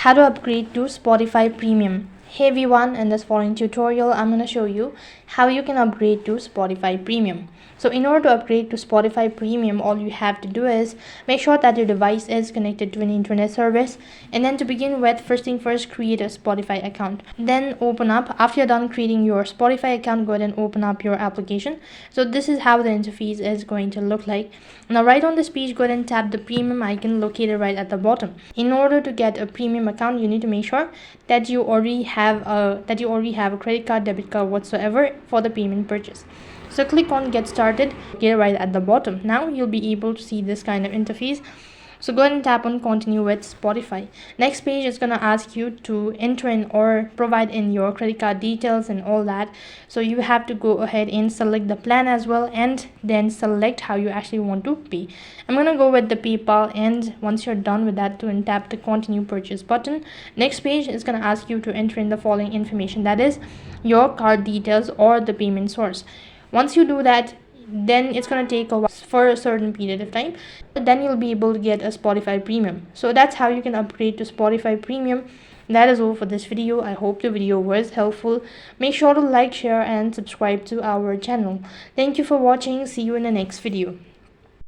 How to upgrade to Spotify Premium. Hey everyone, in this following tutorial I'm going to show you how you can upgrade to Spotify Premium. So in order to upgrade to Spotify Premium, all you have to do is make sure that your device is connected to an internet service, and then to begin with, first thing first, create a Spotify account. Then open up, after you're done creating your Spotify account, go ahead and open up your application. So this is how the interface is going to look like. Now right on this page, go ahead and tap the premium icon located right at the bottom. In order to get a premium account, you need to make sure that you already have a credit card, debit card, whatsoever for the payment purchase. So click on get started here right at the bottom. Now you'll be able to see this kind of interface. So go ahead and tap on continue with Spotify. Next page is going to ask you to enter in or provide in your credit card details and all that. So you have to go ahead and select the plan as well, and then select how you actually want to pay. I'm going to go with the PayPal, and once you're done with that, to tap the continue purchase button. Next page is going to ask you to enter in the following information, that is your card details or the payment source. Once you do that, then it's going to take a while for a certain period of time, but then you'll be able to get a Spotify Premium. So that's how you can upgrade to Spotify Premium. That is all for this video. I hope the video was helpful. Make sure to like, share and subscribe to our channel. Thank you for watching. See you in the next video.